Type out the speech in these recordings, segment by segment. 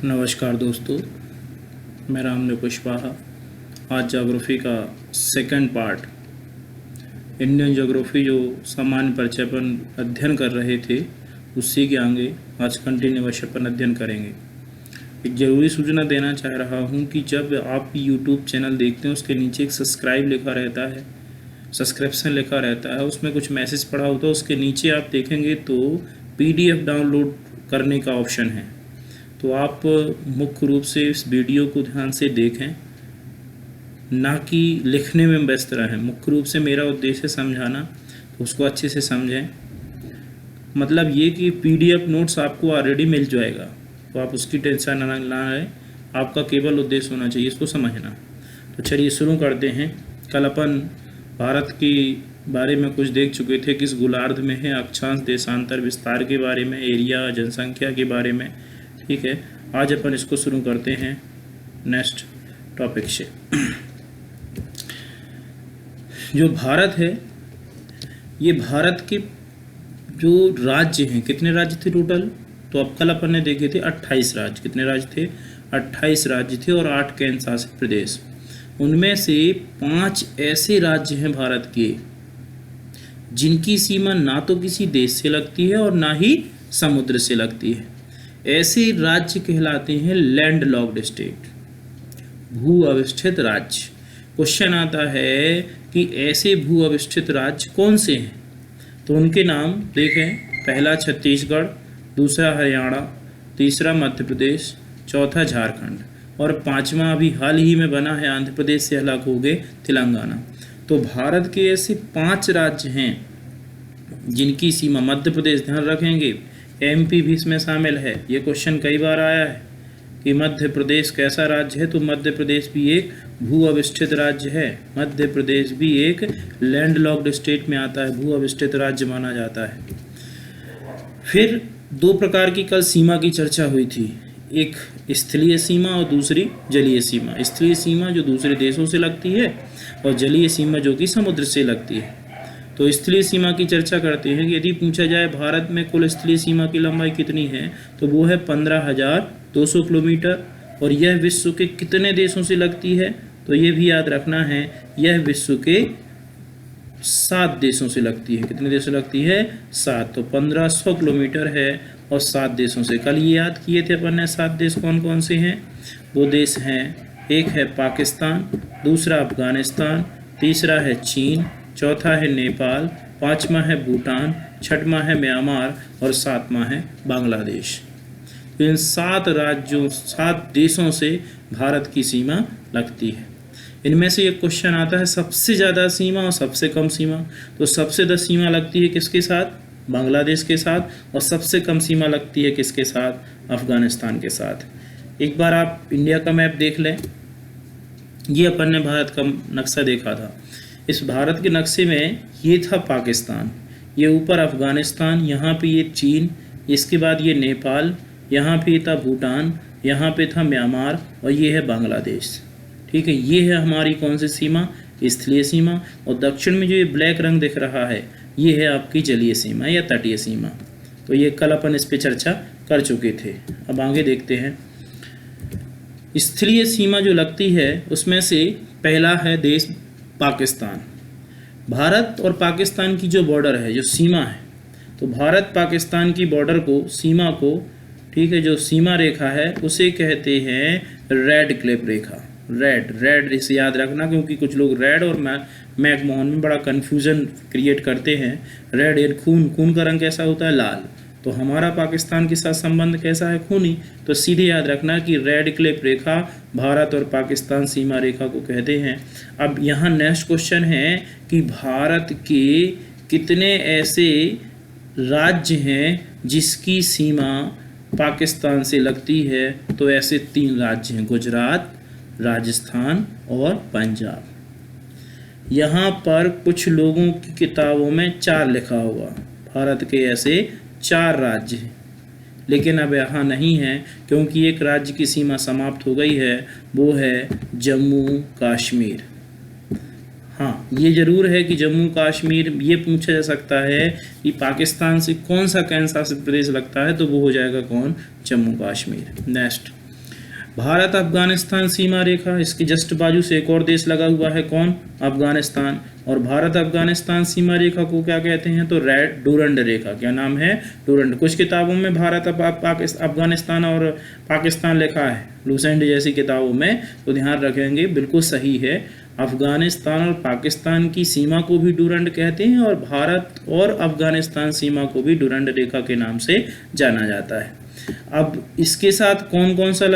नमस्कार दोस्तों, मैं रामदेव कुशवाहा। आज ज्योग्राफी का सेकंड पार्ट, इंडियन ज्योग्राफी जो सामान्य परिचय पर अध्ययन कर रहे थे उसी के आगे आज कंटिन्यूअस अपन अध्ययन करेंगे। एक ज़रूरी सूचना देना चाह रहा हूँ कि जब आप यूट्यूब चैनल देखते हैं उसके नीचे एक सब्सक्राइब लिखा रहता है, सब्सक्रिप्शन लिखा रहता है, उसमें कुछ मैसेज पड़ा होता है, उसके नीचे आप देखेंगे तो PDF डाउनलोड करने का ऑप्शन है। तो आप मुख्य रूप से इस वीडियो को ध्यान से देखें, ना कि लिखने में व्यस्त रहें। मुख्य रूप से मेरा उद्देश्य है समझाना, तो उसको अच्छे से समझें। मतलब ये कि PDF नोट्स आपको ऑलरेडी मिल जाएगा, तो आप उसकी टेंशन ना लें। आपका केवल उद्देश्य होना चाहिए इसको समझना। तो चलिए शुरू करते हैं। कल अपन भारत के बारे में कुछ देख चुके थे, किस गोलार्ध में है, अक्षांश, देशांतर, विस्तार के बारे में, एरिया, जनसंख्या के बारे में। ठीक है, आज अपन इसको शुरू करते हैं नेक्स्ट टॉपिक से। जो भारत है, ये भारत के जो राज्य हैं, कितने राज्य थे टोटल? तो अब कल अपन ने देखे थे 28 राज्य। कितने राज्य थे? 28 राज्य थे और 8 केंद्र शासित प्रदेश। उनमें से 5 ऐसे राज्य हैं भारत के जिनकी सीमा ना तो किसी देश से लगती है और ना ही समुद्र से लगती है। ऐसे राज्य कहलाते हैं लैंड लॉक्ड स्टेट, भू अवस्थित राज्य। क्वेश्चन आता है कि ऐसे भू अवस्थित राज्य कौन से हैं? तो उनके नाम देखें। पहला छत्तीसगढ़, दूसरा हरियाणा, तीसरा मध्य प्रदेश, चौथा झारखंड और पांचवा अभी हाल ही में बना है आंध्र प्रदेश से अलग हो गए तेलंगाना। तो भारत के ऐसे 5 राज्य हैं जिनकी सीमा, मध्य प्रदेश ध्यान रखेंगे, MP भी इसमें शामिल है। ये क्वेश्चन कई बार आया है कि मध्य प्रदेश कैसा राज्य है, तो मध्य प्रदेश भी एक भू अवस्थित राज्य है। मध्य प्रदेश भी एक लैंड लॉक्ड स्टेट में आता है, भू अवस्थित राज्य माना जाता है। फिर 2 प्रकार की कल सीमा की चर्चा हुई थी, एक स्थलीय सीमा और दूसरी जलीय सीमा। स्थलीय सीमा जो दूसरे देशों से लगती है और जलीय सीमा जो कि समुद्र से लगती है। तो स्थलीय सीमा की चर्चा करते हैं कि यदि पूछा जाए भारत में कुल स्थलीय सीमा की लंबाई कितनी है, तो वो है 15,200 किलोमीटर। और यह विश्व के कितने देशों से लगती है? तो ये भी याद रखना है, यह विश्व के 7 देशों से लगती है। कितने देशों से लगती है? 7। तो 1500 किलोमीटर है और 7 देशों से। कल ये याद किए थे अपन ने 7 देश कौन कौन से हैं। वो देश हैं, एक है पाकिस्तान, दूसरा अफगानिस्तान, तीसरा है चीन, चौथा है नेपाल, पांचवा है भूटान, छठवां है म्यांमार और 7वां है बांग्लादेश। तो इन 7 राज्यों, 7 देशों से भारत की सीमा लगती है। इनमें से एक क्वेश्चन आता है सबसे ज़्यादा सीमा और सबसे कम सीमा। तो सबसे ज़्यादा सीमा लगती है किसके साथ? बांग्लादेश के साथ। और सबसे कम सीमा लगती है किसके साथ? अफगानिस्तान के साथ। एक बार आप इंडिया का मैप देख लें। ये अपन ने भारत का नक्शा देखा था। इस भारत के नक्शे में ये था पाकिस्तान, ये ऊपर अफगानिस्तान, यहाँ पे ये चीन, इसके बाद ये नेपाल, यहाँ पे था भूटान, यहाँ पे था म्यांमार और ये है बांग्लादेश। ठीक है, ये है हमारी कौन सी सीमा? स्थलीय सीमा। और दक्षिण में जो ये ब्लैक रंग दिख रहा है, ये है आपकी जलीय सीमा या तटीय सीमा। तो ये कल अपन इस पर चर्चा कर चुके थे। अब आगे देखते हैं। स्थलीय सीमा जो लगती है उसमें से पहला है देश पाकिस्तान। भारत और पाकिस्तान की जो बॉर्डर है, जो सीमा है, तो भारत पाकिस्तान की बॉर्डर को, सीमा को, ठीक है, जो सीमा रेखा है उसे कहते हैं रेड क्लिफ रेखा। रेड इसे याद रखना, क्योंकि कुछ लोग रेड और मैकमोहन में बड़ा कन्फ्यूजन क्रिएट करते हैं। रेड यानी खून का रंग कैसा होता है? लाल। तो हमारा पाकिस्तान के साथ संबंध कैसा है? खूनी। तो सीधे याद रखना कि रेड क्लिफ रेखा भारत और पाकिस्तान सीमा रेखा को कहते हैं। अब यहाँ नेक्स्ट क्वेश्चन है कि भारत के कितने ऐसे राज्य हैं जिसकी सीमा पाकिस्तान से लगती है? तो ऐसे 3 राज्य हैं, गुजरात, राजस्थान और पंजाब। यहाँ पर कुछ लोगों की किताबों में 4 लिखा हुआ, भारत के ऐसे 4 राज्य हैं, लेकिन अब यहाँ नहीं है क्योंकि एक राज्य की सीमा समाप्त हो गई है, वो है जम्मू कश्मीर। हाँ, ये जरूर है कि जम्मू कश्मीर, ये पूछा जा सकता है कि पाकिस्तान से कौन सा केंद्र शासित प्रदेश लगता है, तो वो हो जाएगा कौन, जम्मू कश्मीर। नेक्स्ट, भारत अफगानिस्तान सीमा रेखा, इसके जस्ट बाजू से एक और देश लगा हुआ है, कौन, अफगानिस्तान। और भारत अफगानिस्तान सीमा रेखा को क्या कहते हैं, तो रेड डूरंड रेखा। क्या नाम है, डूरंड। कुछ किताबों में भारत अफगानिस्तान और पाकिस्तान लिखा है, लूसेंट जैसी किताबों में, तो ध्यान रखेंगे, बिल्कुल सही है। अफगानिस्तान और पाकिस्तान की सीमा को भी डूरंड कहते हैं और भारत और अफगानिस्तान सीमा को भी डूरंड रेखा के नाम से जाना जाता है। अब इसके साथ कौन कौन सा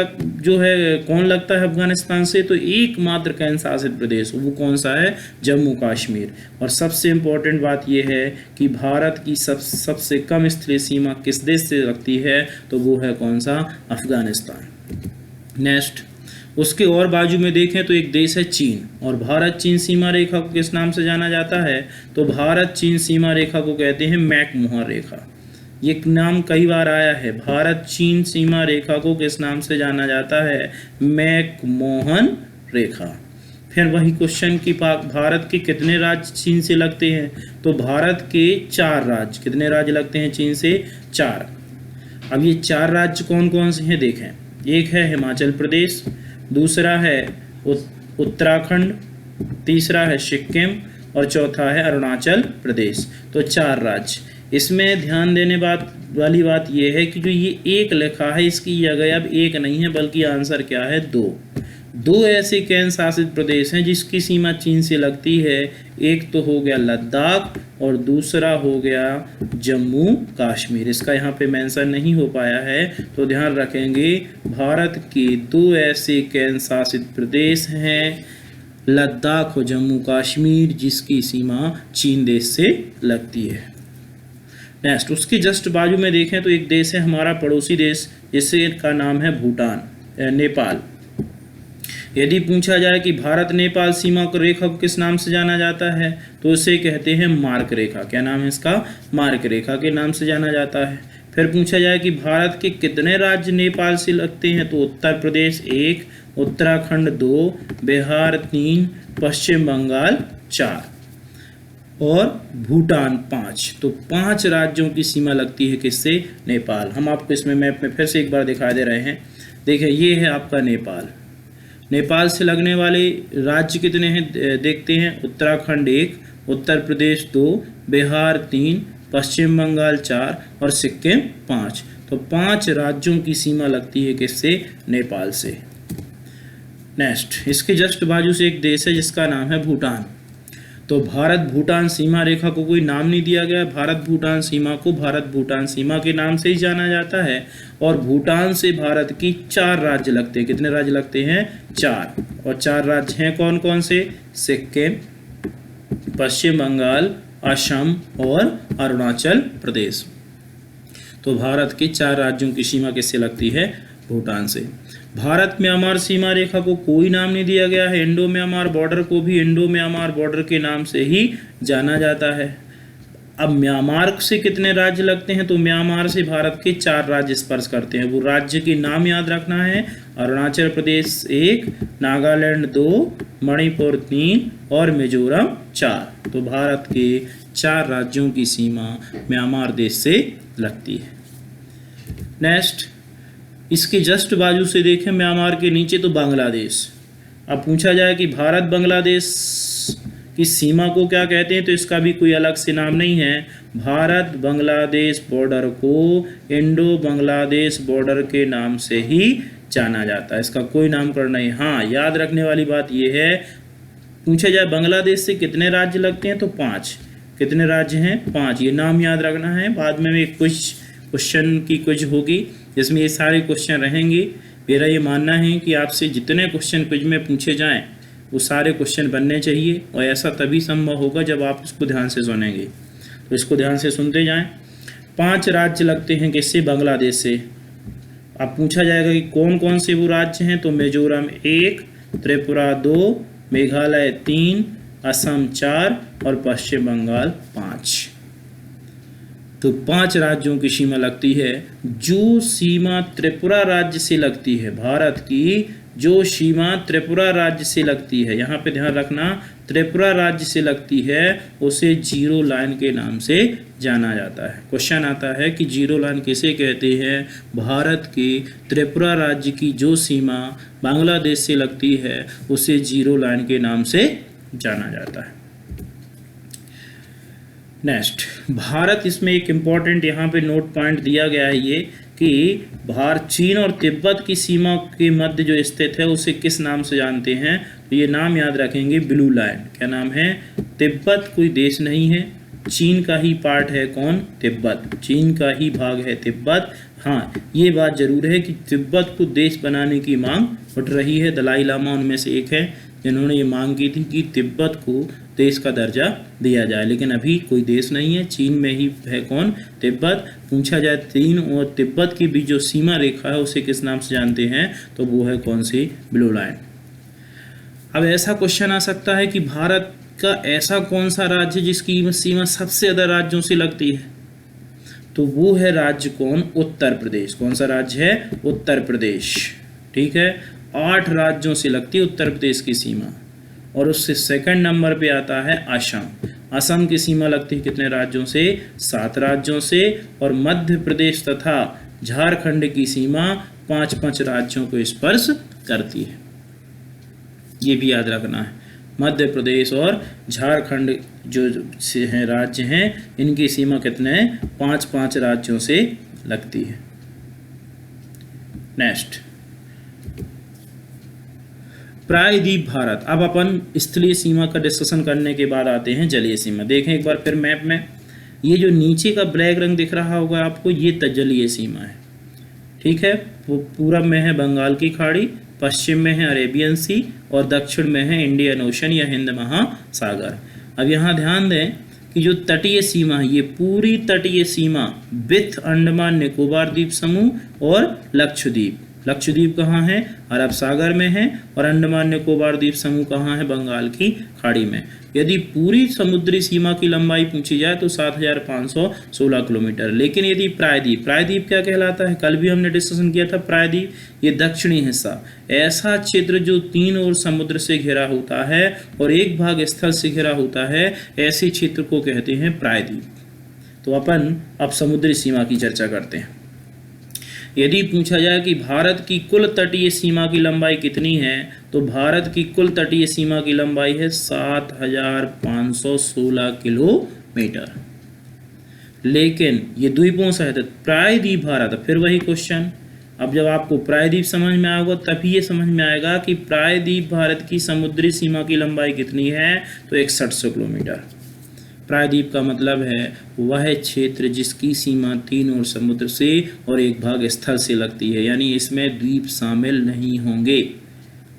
जो है कौन लगता है अफगानिस्तान से, तो एकमात्र केंद्र शासित प्रदेश, वो कौन सा है, जम्मू कश्मीर। और सबसे इम्पोर्टेंट बात यह है कि भारत की सबसे कम स्थलीय सीमा किस देश से लगती है, तो वो है कौन सा, अफगानिस्तान। नेक्स्ट, उसके और बाजू में देखें तो एक देश है चीन, और भारत चीन सीमा रेखा को किस नाम से जाना जाता है, तो भारत चीन सीमा रेखा को कहते हैं मैकमोहन रेखा। ये नाम कई बार आया है, भारत चीन सीमा रेखा को किस नाम से जाना जाता है, मैकमोहन रेखा। फिर वही क्वेश्चन की भारत के कितने राज्य चीन से लगते हैं, तो भारत के 4 राज्य, कितने राज्य लगते हैं चीन से, 4। अब ये 4 राज्य कौन कौन से हैं देखें, एक है हिमाचल प्रदेश, दूसरा है उत्तराखंड, तीसरा है सिक्किम और चौथा है अरुणाचल प्रदेश। तो 4 राज्य। इसमें ध्यान देने वाली बात यह है कि जो ये एक लिखा है, इसकी जगह अब एक नहीं है बल्कि आंसर क्या है, 2 ऐसे केंद्र शासित प्रदेश हैं जिसकी सीमा चीन से लगती है। एक तो हो गया लद्दाख और दूसरा हो गया जम्मू कश्मीर। इसका यहाँ पे मेंशन नहीं हो पाया है, तो ध्यान रखेंगे, भारत के 2 ऐसे केंद्र शासित प्रदेश हैं, लद्दाख और जम्मू कश्मीर, जिसकी सीमा चीन देश से लगती है। नेक्स्ट, उसके जस्ट बाजू में देखें तो एक देश है हमारा पड़ोसी देश, जिससे का नाम है भूटान, नेपाल। यदि पूछा जाए कि भारत नेपाल सीमा रेखा को किस नाम से जाना जाता है, तो इसे कहते हैं मार्क रेखा। क्या नाम है इसका, मार्क रेखा के नाम से जाना जाता है। फिर पूछा जाए कि भारत के कितने राज्य नेपाल से लगते हैं, तो उत्तर प्रदेश 1, उत्तराखंड 2, बिहार 3, पश्चिम बंगाल 4 और भूटान 5। तो 5 राज्यों की सीमा लगती है किससे, नेपाल। हम आपको इसमें मैप में फिर से एक बार दिखा दे रहे हैं। देखिए, ये है आपका नेपाल। नेपाल से लगने वाले राज्य कितने हैं देखते हैं, उत्तराखंड 1, उत्तर प्रदेश 2, बिहार 3, पश्चिम बंगाल 4 और सिक्किम 5। तो 5 राज्यों की सीमा लगती है किससे, नेपाल से। नेक्स्ट, इसके जस्ट बाजू से एक देश है जिसका नाम है भूटान। तो भारत भूटान सीमा रेखा को कोई नाम नहीं दिया गया, भारत भूटान सीमा को भारत भूटान सीमा के नाम से ही जाना जाता है। और भूटान से भारत की 4 राज्य लगते हैं। कितने राज्य लगते हैं, 4। और 4 राज्य हैं कौन कौन से, सिक्किम, पश्चिम बंगाल, असम और अरुणाचल प्रदेश। तो भारत के 4 राज्यों की सीमा किससे लगती है, भूटान से। भारत म्यांमार सीमा रेखा को कोई नाम नहीं दिया गया है। इंडो म्यांमार बॉर्डर को भी इंडो म्यांमार बॉर्डर के नाम से ही जाना जाता है। अब म्यांमार से कितने राज्य लगते हैं, तो म्यांमार से भारत के 4 राज्य स्पर्श करते हैं। वो राज्य के नाम याद रखना है, अरुणाचल प्रदेश 1, नागालैंड 2, मणिपुर 3 और मिजोरम 4। तो भारत के 4 राज्यों की सीमा म्यांमार देश से लगती है। नेक्स्ट, इसके जस्ट बाजू से देखें म्यांमार के नीचे तो बांग्लादेश। अब पूछा जाए कि भारत बांग्लादेश की सीमा को क्या कहते हैं, तो इसका भी कोई अलग से नाम नहीं है। भारत बांग्लादेश बॉर्डर को इंडो बांग्लादेश बॉर्डर के नाम से ही जाना जाता है, इसका कोई नामकरण नहीं। हाँ, याद रखने वाली बात यह है, पूछा जाए बांग्लादेश से कितने राज्य लगते हैं, तो 5। कितने राज्य हैं, 5। ये नाम याद रखना है। बाद में एक कुछ क्वेश्चन की कुछ होगी जिसमें ये सारे क्वेश्चन रहेंगे। मेरा ये मानना है कि आपसे जितने क्वेश्चन कुछ में पूछे जाएं वो सारे क्वेश्चन बनने चाहिए, और ऐसा तभी संभव होगा जब आप इसको ध्यान से सुनेंगे। तो इसको ध्यान से सुनते जाएं। 5 राज्य लगते हैं किससे, बांग्लादेश से। अब पूछा जाएगा कि कौन कौन से वो राज्य हैं, तो मिजोरम 1, त्रिपुरा 2, मेघालय 3, असम 4 और पश्चिम बंगाल 5। तो 5 राज्यों की सीमा लगती है। जो सीमा त्रिपुरा राज्य से लगती है, भारत की जो सीमा त्रिपुरा राज्य से लगती है, यहाँ पे ध्यान रखना, त्रिपुरा राज्य से लगती है उसे जीरो लाइन के नाम से जाना जाता है। क्वेश्चन आता है कि जीरो लाइन किसे कहते हैं? भारत के त्रिपुरा राज्य की जो सीमा बांग्लादेश से लगती है उसे जीरो लाइन के नाम से जाना जाता है। नेक्स्ट, भारत, इसमें एक इम्पॉर्टेंट यहाँ पे नोट पॉइंट दिया गया है ये कि भारत चीन और तिब्बत की सीमा के मध्य जो स्थित है उसे किस नाम से जानते हैं? तो ये नाम याद रखेंगे, ब्लू लाइन। क्या नाम है? तिब्बत कोई देश नहीं है, चीन का ही पार्ट है। कौन? तिब्बत, चीन का ही भाग है तिब्बत। हाँ, ये बात जरूर है कि तिब्बत को देश बनाने की मांग उठ रही है। दलाई लामा उनमें से एक है जिन्होंने ये मांग की थी कि तिब्बत को देश का दर्जा दिया जाए, लेकिन अभी कोई देश नहीं है, चीन में ही है। कौन? तिब्बत। पूछा जाए चीन और तिब्बत की बीच जो सीमा रेखा है उसे किस नाम से जानते हैं? तो वो है कौन सी? Blue line. अब ऐसा क्वेश्चन आ सकता है कि भारत का ऐसा कौन सा राज्य जिसकी सीमा सबसे ज़्यादा राज्यों से लगती है? तो वो है राज्य कौन? उत्तर प्रदेश। कौन सा राज्य है? उत्तर प्रदेश। ठीक है, 8 राज्यों से लगती है उत्तर प्रदेश की सीमा। और उससे सेकंड नंबर पे आता है असम। असम की सीमा लगती है कितने राज्यों से? 7 राज्यों से। और मध्य प्रदेश तथा झारखंड की सीमा 5-5 राज्यों को स्पर्श करती है। ये भी याद रखना है, मध्य प्रदेश और झारखंड जो से हैं राज्य हैं, इनकी सीमा कितने हैं? 5-5 राज्यों से लगती है। नेक्स्ट, प्रायद्वीप भारत। अब अपन स्थलीय सीमा का डिस्कशन करने के बाद आते हैं जलीय सीमा। देखें एक बार फिर मैप में, ये जो नीचे का ब्लैक रंग दिख रहा होगा आपको, ये जलीय सीमा है। ठीक है, वो पूरब में है बंगाल की खाड़ी, पश्चिम में है अरेबियन सी और दक्षिण में है इंडियन ओशन या हिंद महासागर। अब यहाँ ध्यान दें कि जो तटीय सीमा है, ये पूरी तटीय सीमा विथ अंडमान निकोबार द्वीप समूह और लक्षद्वीप। लक्षद्वीप कहाँ है? अरब सागर में है। और अंडमान निकोबार द्वीप समूह कहाँ है? बंगाल की खाड़ी में। यदि पूरी समुद्री सीमा की लंबाई पूछी जाए तो 7516 किलोमीटर। लेकिन यदि प्रायद्वीप, प्रायद्वीप क्या कहलाता है? कल भी हमने डिस्कशन किया था प्रायद्वीप, ये दक्षिणी हिस्सा, ऐसा क्षेत्र जो 3 ओर समुद्र से घिरा होता है और एक भाग स्थल से घिरा होता है, ऐसे क्षेत्र को कहते हैं प्रायद्वीप। तो अपन अब समुद्री सीमा की चर्चा करते हैं। यदि पूछा जाए कि भारत की कुल तटीय सीमा की लंबाई कितनी है, तो भारत की कुल तटीय सीमा की लंबाई है 7516 किलोमीटर। लेकिन ये द्वीपों सहित प्रायद्वीप भारत, फिर वही क्वेश्चन, अब जब आपको प्रायद्वीप समझ में आएगा तभी ये समझ में आएगा कि प्रायद्वीप भारत की समुद्री सीमा की लंबाई कितनी है, तो 6100 किलोमीटर। प्रायद्वीप का मतलब है वह क्षेत्र जिसकी सीमा 3 ओर समुद्र से और एक भाग स्थल से लगती है, यानी इसमें द्वीप शामिल नहीं होंगे।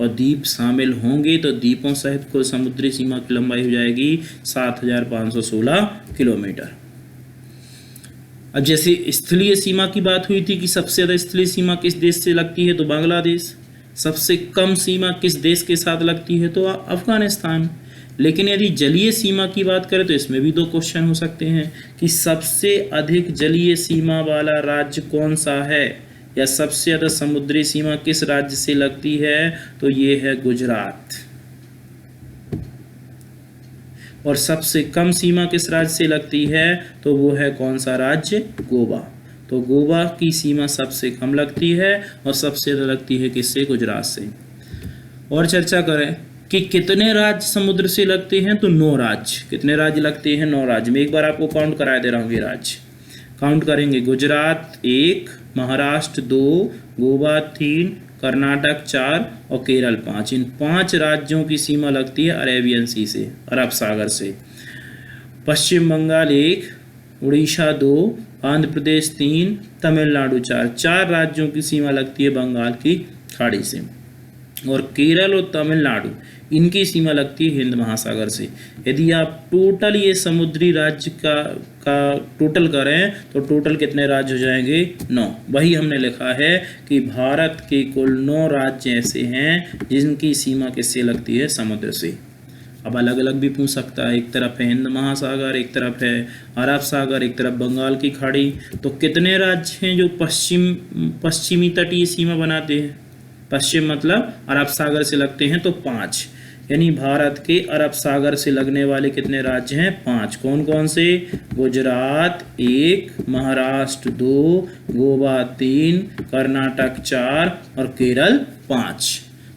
और द्वीप शामिल होंगे तो द्वीपों सहित कुल समुद्री सीमा की लंबाई हो जाएगी 7516 किलोमीटर। अब जैसे स्थलीय सीमा की बात हुई थी कि सबसे ज़्यादा स्थलीय सीमा किस देश से लगती है, तो बांग्लादेश। सबसे कम सीमा किस देश के साथ लगती है, तो अफगानिस्तान। लेकिन यदि जलीय सीमा की बात करें तो इसमें भी 2 क्वेश्चन हो सकते हैं कि सबसे अधिक जलीय सीमा वाला राज्य कौन सा है, या सबसे ज़्यादा समुद्री सीमा किस राज्य से लगती है, तो ये है गुजरात। और सबसे कम सीमा किस राज्य से लगती है, तो वो है कौन सा राज्य? गोवा। तो गोवा की सीमा सबसे कम लगती है और सबसे ज़्यादा लगती है किससे? गुजरात से। और चर्चा करें कि कितने राज्य समुद्र से लगते हैं, तो 9 राज्य। कितने राज्य लगते हैं? 9 राज्य। मैं एक बार आपको काउंट करा दे रहा हूँ, ये राज्य काउंट करेंगे। गुजरात 1, महाराष्ट्र 2, गोवा 3, कर्नाटक 4 और केरल 5। इन 5 राज्यों की सीमा लगती है अरेबियन सी से, अरब सागर से। पश्चिम बंगाल 1, उड़ीसा 2, आंध्र प्रदेश 3, तमिलनाडु 4। 4 राज्यों की सीमा लगती है बंगाल की खाड़ी से। और केरल और तमिलनाडु, इनकी सीमा लगती है हिंद महासागर से। यदि आप टोटल ये समुद्री राज्य का टोटल करें तो टोटल कितने राज्य हो जाएंगे? 9। वही हमने लिखा है कि भारत के कुल 9 राज्य ऐसे हैं जिनकी सीमा किससे लगती है? समुद्र से। अब अलग अलग भी पूछ सकता है, एक तरफ है हिंद महासागर, एक तरफ है अरब सागर, एक तरफ बंगाल की खाड़ी। तो कितने राज्य हैं जो पश्चिमी तटीय सीमा बनाते हैं? पश्चिम मतलब अरब सागर से लगते हैं तो 5, यानी भारत के अरब सागर से लगने वाले कितने राज्य हैं? 5। कौन कौन से? गुजरात 1, महाराष्ट्र 2, गोवा 3, कर्नाटक 4 और केरल 5।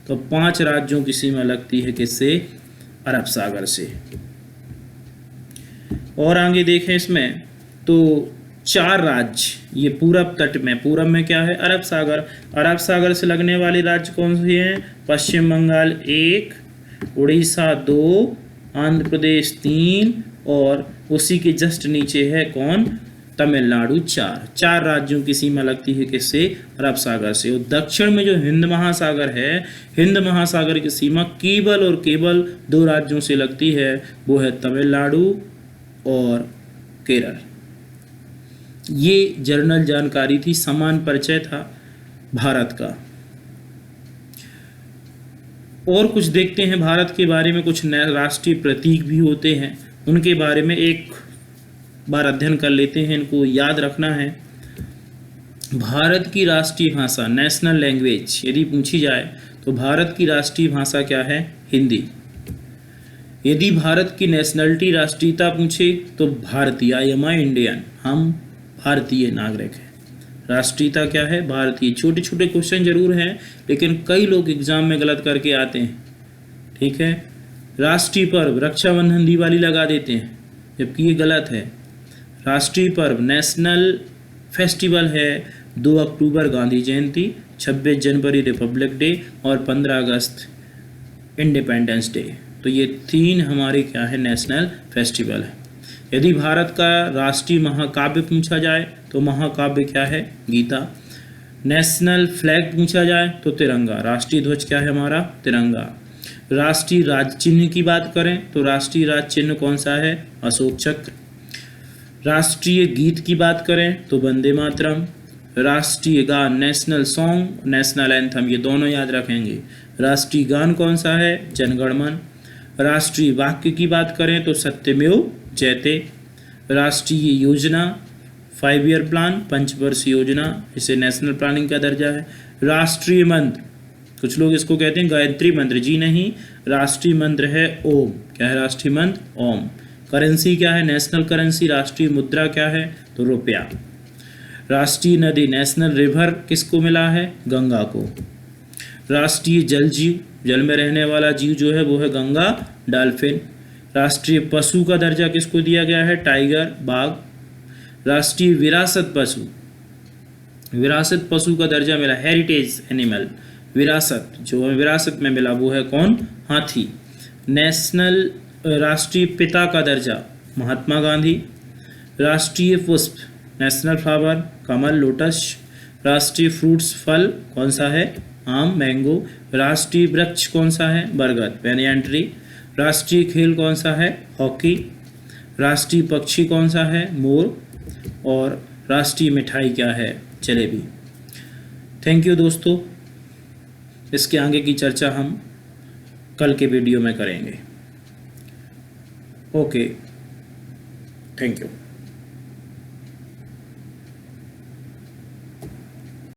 तो 5 राज्यों की सीमा लगती है किससे? अरब सागर से। और आगे देखें इसमें तो 4 राज्य ये पूरब तट में, पूरब में क्या है? अरब सागर। अरब सागर से लगने वाले राज्य कौन से हैं? पश्चिम बंगाल 1, उड़ीसा 2, आंध्र प्रदेश 3 और उसी के जस्ट नीचे है कौन? तमिलनाडु 4। 4 राज्यों की सीमा लगती है किससे? अरब सागर से। और दक्षिण में जो हिंद महासागर है, हिंद महासागर की सीमा केवल और केवल 2 राज्यों से लगती है, वो है तमिलनाडु और केरल। ये जर्नल जानकारी थी, समान परिचय था भारत का। और कुछ देखते हैं भारत के बारे में। कुछ राष्ट्रीय प्रतीक भी होते हैं, उनके बारे में एक बार अध्ययन कर लेते हैं, इनको याद रखना है। भारत की राष्ट्रीय भाषा, नेशनल लैंग्वेज यदि पूछी जाए तो भारत की राष्ट्रीय भाषा क्या है? हिंदी। यदि भारत की नेशनलिटी, राष्ट्रीयता पूछे तो भारतीय, आई एम आई इंडियन, हम भारतीय नागरिक हैं। राष्ट्रीयता क्या है? भारतीय। छोटे छोटे क्वेश्चन जरूर हैं, लेकिन कई लोग एग्जाम में गलत करके आते हैं, ठीक है। राष्ट्रीय पर्व, रक्षाबंधन दिवाली लगा देते हैं, जबकि ये गलत है। राष्ट्रीय पर्व, नेशनल फेस्टिवल है 2 अक्टूबर गांधी जयंती, 26 जनवरी रिपब्लिक डे और 15 अगस्त इंडिपेंडेंस डे। तो ये 3 हमारे क्या है? नेशनल फेस्टिवल है। यदि भारत का राष्ट्रीय महाकाव्य पूछा जाए तो महाकाव्य क्या है? गीता। नेशनल फ्लैग पूछा जाए तो तिरंगा। राष्ट्रीय ध्वज क्या है हमारा? तिरंगा। राष्ट्रीय राज चिन्ह की बात करें तो राष्ट्रीय राज चिन्ह कौन सा है? अशोक चक्र। राष्ट्रीय गीत की बात करें तो वंदे मातरम। राष्ट्रीय गान, नेशनल सॉन्ग, नेशनल एंथम, ये दोनों याद रखेंगे। राष्ट्रीय गान कौन सा है? जनगण मन। राष्ट्रीय वाक्य की बात करें तो सत्यमेव जयते। राष्ट्रीय योजना, 5 ईयर प्लान, पंचवर्षीय योजना, इसे नेशनल प्लानिंग का दर्जा है। राष्ट्रीय मंत्र, कुछ लोग इसको कहते हैं गायत्री मंत्र, जी नहीं, राष्ट्रीय मंत्र है ओम। क्या है राष्ट्रीय मंत्र? ओम। करेंसी क्या है? National currency. राष्ट्रीय मुद्रा क्या है? तो रुपया। राष्ट्रीय नदी, नेशनल रिवर किसको मिला है? गंगा को। राष्ट्रीय जल जीव, जल में रहने वाला जीव जो है वो है गंगा, डॉल्फिन। राष्ट्रीय पशु का दर्जा किसको दिया गया है? टाइगर, बाघ। राष्ट्रीय विरासत पशु, विरासत पशु का दर्जा मिला, हेरिटेज एनिमल, विरासत, जो हमें विरासत में मिला वो है कौन? हाथी। नेशनल राष्ट्रीय पिता का दर्जा महात्मा गांधी। राष्ट्रीय पुष्प, नेशनल फ्लावर, कमल, लोटस। राष्ट्रीय फ्रूट्स, फल कौन सा है? आम, मैंगो। राष्ट्रीय वृक्ष कौन सा है? बरगद, बैनियन ट्री। राष्ट्रीय खेल कौन सा है? हॉकी। राष्ट्रीय पक्षी कौन सा है? मोर। और राष्ट्रीय मिठाई क्या है? जलेबी। थैंक यू दोस्तों, इसके आगे की चर्चा हम कल के वीडियो में करेंगे। Okay, thank you.